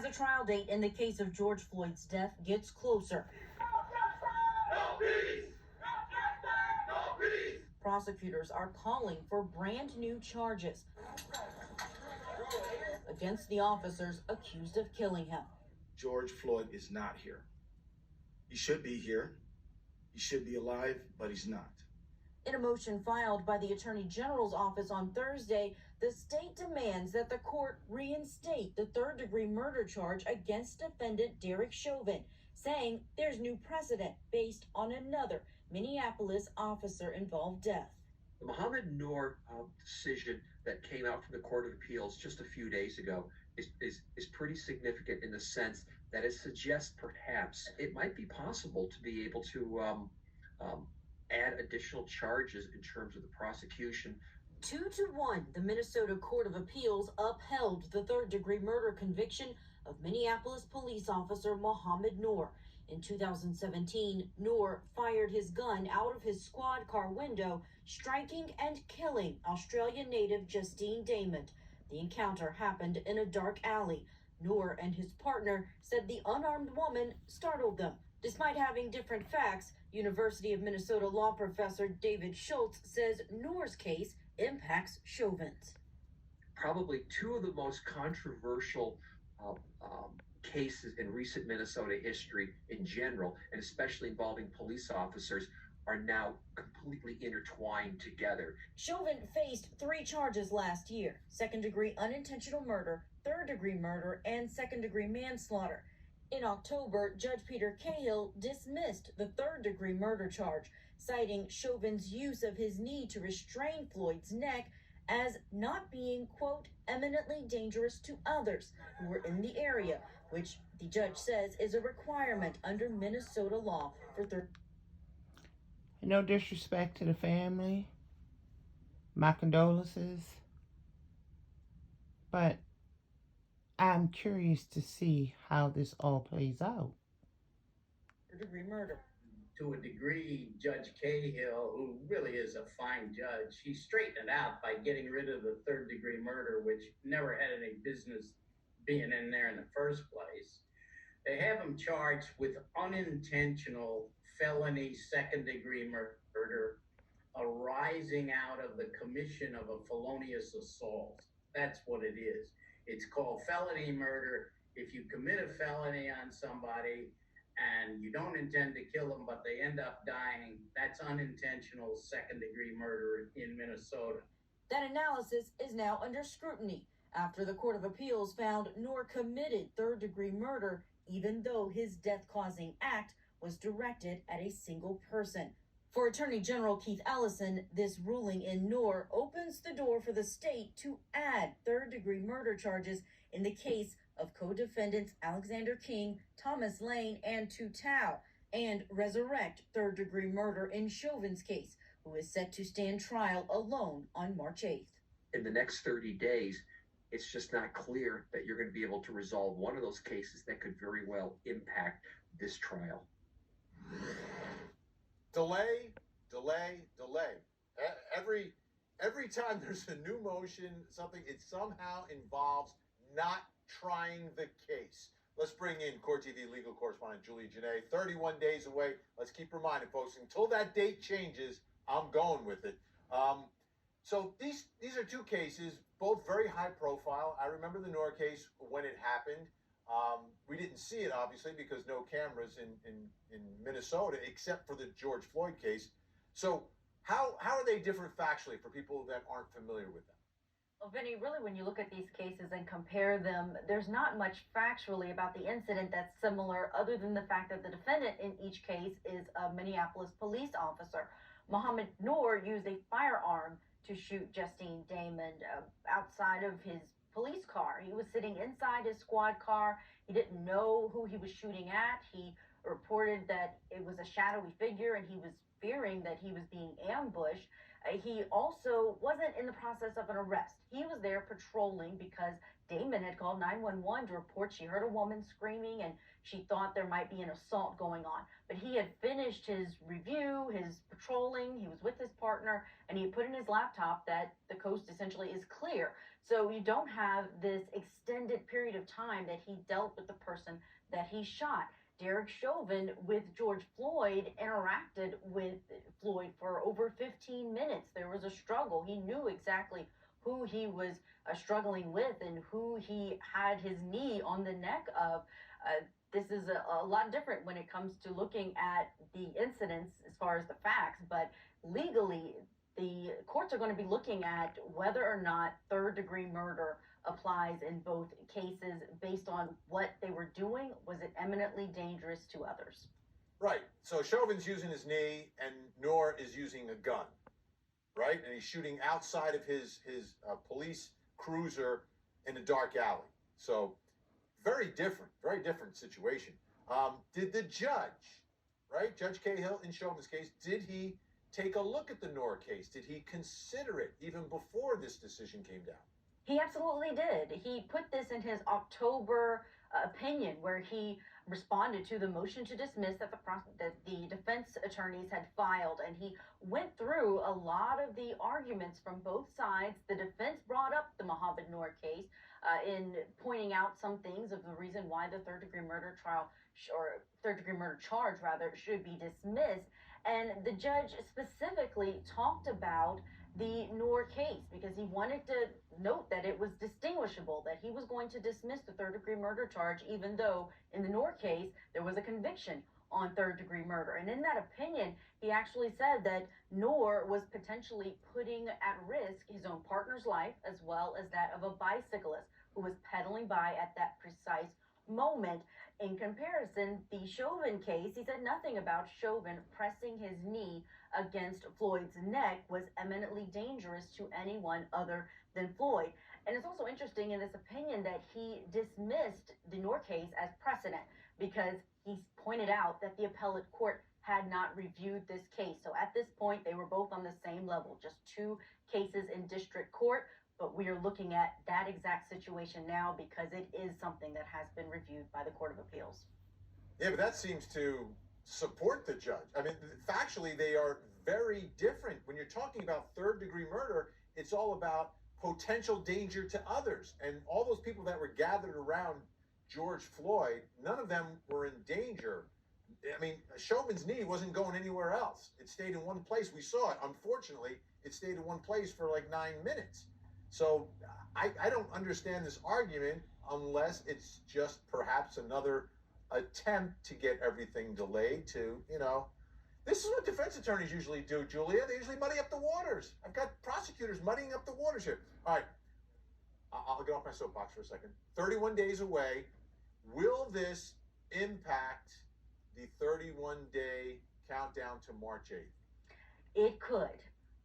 the trial date in the case of George Floyd's death gets closer, prosecutors are calling for brand new charges against the officers accused of killing him. George Floyd is not here. He should be here. He should be alive, but he's not. In a motion filed by the Attorney General's office on Thursday, the state demands that the court reinstate the third-degree murder charge against defendant Derek Chauvin, saying there's new precedent based on another Minneapolis officer-involved death. The Mohamed Noor decision that came out from the Court of Appeals just a few days ago is pretty significant in the sense that it suggests perhaps it might be possible to be able to add additional charges in terms of the prosecution. 2-1, the Minnesota Court of Appeals upheld the third-degree murder conviction of Minneapolis police officer Mohamed Noor. In 2017, Noor fired his gun out of his squad car window, striking and killing Australian native Justine Damond. The encounter happened in a dark alley. Noor and his partner said the unarmed woman startled them. Despite having different facts, University of Minnesota law professor David Schultz says Noor's case impacts Chauvin's. Probably two of the most controversial cases in recent Minnesota history in general, and especially involving police officers, are now completely intertwined together. Chauvin faced 3 charges last year: second-degree unintentional murder, third-degree murder, and second-degree manslaughter. In October, Judge Peter Cahill dismissed the third-degree murder charge, citing Chauvin's use of his knee to restrain Floyd's neck as not being, quote, eminently dangerous to others who were in the area, which the judge says is a requirement under Minnesota law for third. No disrespect to the family, my condolences, but I'm curious to see how this all plays out. Third-degree murder. To a degree, Judge Cahill, who really is a fine judge, he straightened it out by getting rid of the third-degree murder, which never had any business being in there in the first place. They have him charged with unintentional felony second-degree murder arising out of the commission of a felonious assault. That's what it is. It's called felony murder. If you commit a felony on somebody and you don't intend to kill them, but they end up dying, that's unintentional second-degree murder in Minnesota. That analysis is now under scrutiny after the Court of Appeals found Noor committed third-degree murder, even though his death-causing act was directed at a single person. For Attorney General Keith Ellison, this ruling in Noor opens the door for the state to add third-degree murder charges in the case of co-defendants Alexander King, Thomas Lane, and Tou Thao, and resurrect third-degree murder in Chauvin's case, who is set to stand trial alone on March 8th. In the next 30 days, it's just not clear that you're going to be able to resolve one of those cases that could very well impact this trial. Delay. Every time there's a new motion, something, it somehow involves not trying the case. Let's bring in Court TV legal correspondent Julie Janae. 31 days away. Let's keep reminding folks, until that date changes, I'm going with it. So these are two cases, both very high profile. I remember the Noor case when it happened. We didn't see it, obviously, because no cameras in Minnesota, except for the George Floyd case. So how are they different factually for people that aren't familiar with them? Well, Vinny, really, when you look at these cases and compare them, there's not much factually about the incident that's similar, other than the fact that the defendant in each case is a Minneapolis police officer. Mohamed Noor used a firearm to shoot Justine Damond outside of his police car. He was sitting inside his squad car. He didn't know who he was shooting at. He reported that it was a shadowy figure, and he was fearing that he was being ambushed. He also wasn't in the process of an arrest. He was there patrolling because Damon had called 911 to report she heard a woman screaming and she thought there might be an assault going on. But he had finished his review, his patrolling, he was with his partner, and he put in his laptop that the coast essentially is clear. So you don't have this extended period of time that he dealt with the person that he shot. Derek Chauvin with George Floyd interacted with Floyd for over 15 minutes. There was a struggle. He knew exactly who he was struggling with and who he had his knee on the neck of. This is a lot different when it comes to looking at the incidents as far as the facts, but legally, the courts are going to be looking at whether or not third-degree murder applies in both cases based on what they were doing. Was it eminently dangerous to others? Right. So Chauvin's using his knee, and Noor is using a gun, right? And he's shooting outside of his police cruiser in a dark alley. So very different situation. Did the judge, right, Judge Cahill in Chauvin's case, did he take a look at the Noor case? Did he consider it even before this decision came down? He absolutely did. He put this in his October opinion, where he responded to the motion to dismiss that the defense attorneys had filed, and he went through a lot of the arguments from both sides. The defense brought up the Mohamed Noor case in pointing out some things of the reason why the third-degree murder charge should be dismissed. And the judge specifically talked about the Noor case because he wanted to note that it was distinguishable, that he was going to dismiss the third-degree murder charge, even though in the Noor case there was a conviction on third-degree murder. And in that opinion, he actually said that Noor was potentially putting at risk his own partner's life as well as that of a bicyclist who was pedaling by at that precise moment. In comparison, the Chauvin case, he said nothing about Chauvin pressing his knee against Floyd's neck was eminently dangerous to anyone other than Floyd. And it's also interesting in this opinion that he dismissed the Noor case as precedent because he pointed out that the appellate court had not reviewed this case. So at this point, they were both on the same level, just two cases in district court. But we are looking at that exact situation now because it is something that has been reviewed by the Court of Appeals. Yeah, but that seems to support the judge. I mean, factually, they are very different. When you're talking about third-degree murder, it's all about potential danger to others. And all those people that were gathered around George Floyd, none of them were in danger. I mean, Chauvin's knee wasn't going anywhere else. It stayed in one place. We saw it. Unfortunately, it stayed in one place for like 9 minutes. So I don't understand this argument unless it's just perhaps another attempt to get everything delayed to, this is what defense attorneys usually do, Julia. They usually muddy up the waters. I've got prosecutors muddying up the waters here. All right, I'll get off my soapbox for a second. 31 days away. Will this impact the 31-day countdown to March 8th? It could.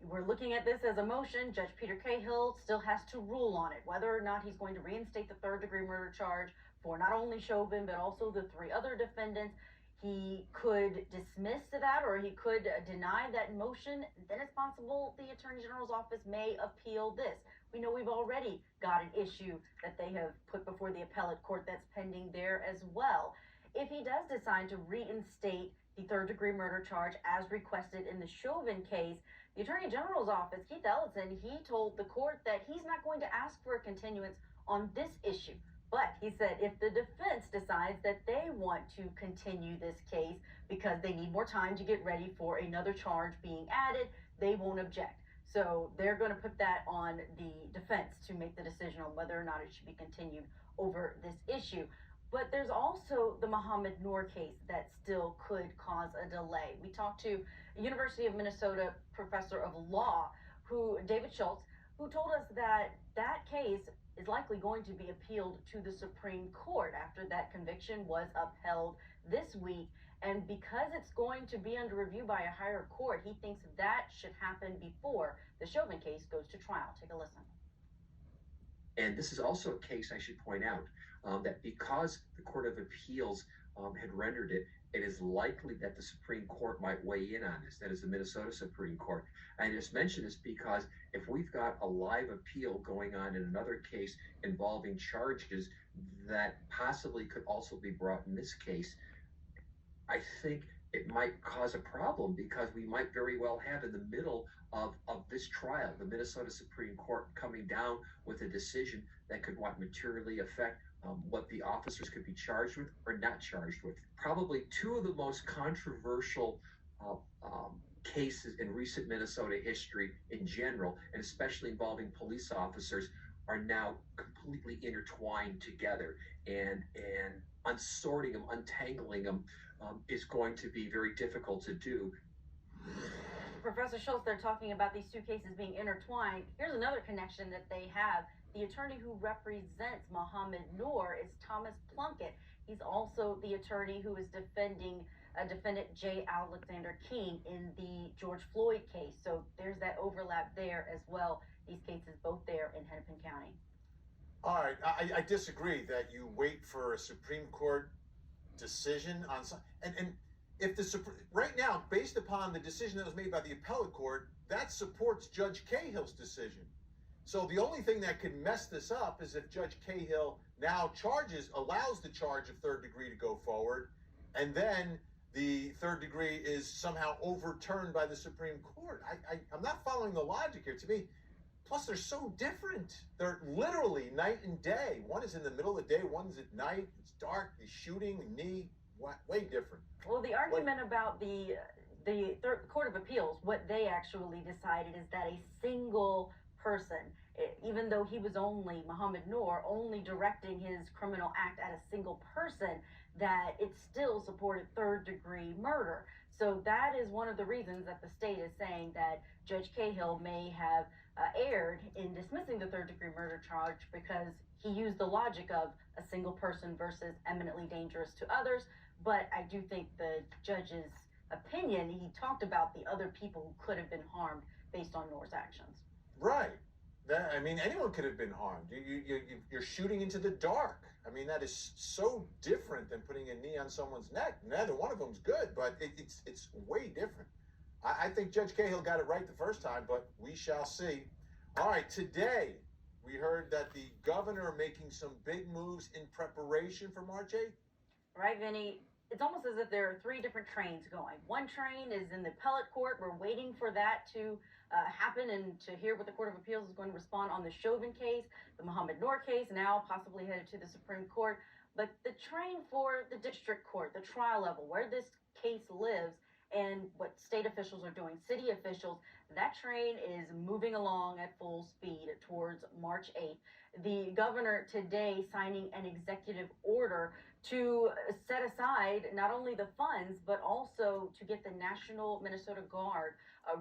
We're looking at this as a motion. Judge Peter Cahill still has to rule on it, whether or not he's going to reinstate the third-degree murder charge for not only Chauvin, but also the three other defendants. He could dismiss that, or he could deny that motion. Then it's possible the Attorney General's office may appeal this. We know we've already got an issue that they have put before the appellate court that's pending there as well. If he does decide to reinstate the third-degree murder charge as requested in the Chauvin case, the Attorney General's office, Keith Ellison, he told the court that he's not going to ask for a continuance on this issue. But he said if the defense decides that they want to continue this case because they need more time to get ready for another charge being added, they won't object. So they're going to put that on the defense to make the decision on whether or not it should be continued over this issue. But there's also the Mohamed Noor case that still could cause a delay. We talked to a University of Minnesota professor of law, David Schultz, who told us that that case is likely going to be appealed to the Supreme Court after that conviction was upheld this week. And because it's going to be under review by a higher court, he thinks that should happen before the Chauvin case goes to trial. Take a listen. And this is also a case, I should point out, that because the Court of Appeals had rendered it it is likely that the Supreme Court might weigh in on this. That is the Minnesota Supreme Court. I just mention this because if we've got a live appeal going on in another case involving charges that possibly could also be brought in this case, I think it might cause a problem because we might very well have in the middle of this trial, the Minnesota Supreme Court coming down with a decision that could materially affect what the officers could be charged with or not charged with. Probably two of the most controversial cases in recent Minnesota history in general, and especially involving police officers, are now completely intertwined together, and unsorting them, untangling them is going to be very difficult to do. Professor Schultz, they're talking about these two cases being intertwined. Here's another connection that they have. The attorney who represents Mohamed Noor is Thomas Plunkett. He's also the attorney who is defending defendant J. Alexander King in the George Floyd case. So there's that overlap there as well. These cases both there in Hennepin County. All right, I disagree that you wait for a Supreme Court decision on some, and if the right now, based upon the decision that was made by the appellate court, that supports Judge Cahill's decision. So the only thing that could mess this up is if Judge Cahill now allows the charge of third degree to go forward, and then the third degree is somehow overturned by the Supreme Court. I'm not following the logic here. To me, plus they're so different. They're literally night and day. One is in the middle of the day, one's at night. It's dark, he's shooting, knee, way different. Well, the argument about the Third Court of Appeals, what they actually decided is that a single person, even though he was Mohamed Noor, only directing his criminal act at a single person, that it still supported third degree murder. So that is one of the reasons that the state is saying that Judge Cahill may have erred in dismissing the third degree murder charge, because he used the logic of a single person versus eminently dangerous to others. But I do think the judge's opinion, he talked about the other people who could have been harmed based on Noor's actions. Right. I mean, anyone could have been harmed. You're shooting into the dark. I mean, that is so different than putting a knee on someone's neck. Neither one of them's good, but it's way different. I think Judge Cahill got it right the first time, but we shall see. All right, today we heard that the governor making some big moves in preparation for March 8th. Right, Vinny? It's almost as if there are three different trains going. One train is in the appellate court. We're waiting for that to happen and to hear what the Court of Appeals is going to respond on the Chauvin case, the Mohamed Noor case, now possibly headed to the Supreme Court. But the train for the district court, the trial level, where this case lives, and what state officials are doing, city officials, that train is moving along at full speed towards March 8th. The governor today signing an executive order to set aside not only the funds, but also to get the National Minnesota Guard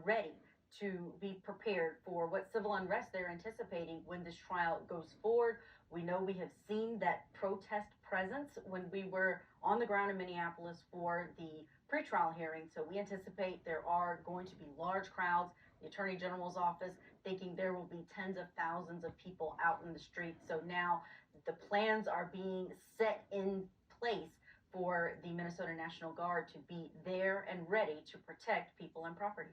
ready to be prepared for what civil unrest they're anticipating when this trial goes forward. We know we have seen that protest presence when we were on the ground in Minneapolis for the pretrial hearing. So we anticipate there are going to be large crowds. The Attorney General's office thinking there will be tens of thousands of people out in the streets. So now the plans are being set in place for the Minnesota National Guard to be there and ready to protect people and property.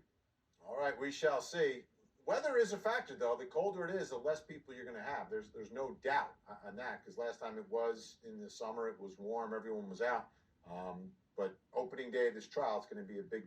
All right, we shall see. Weather is a factor, though. The colder it is, the less people you're going to have. There's no doubt on that, because last time it was in the summer, it was warm, everyone was out. But opening day of this trial, it's going to be a big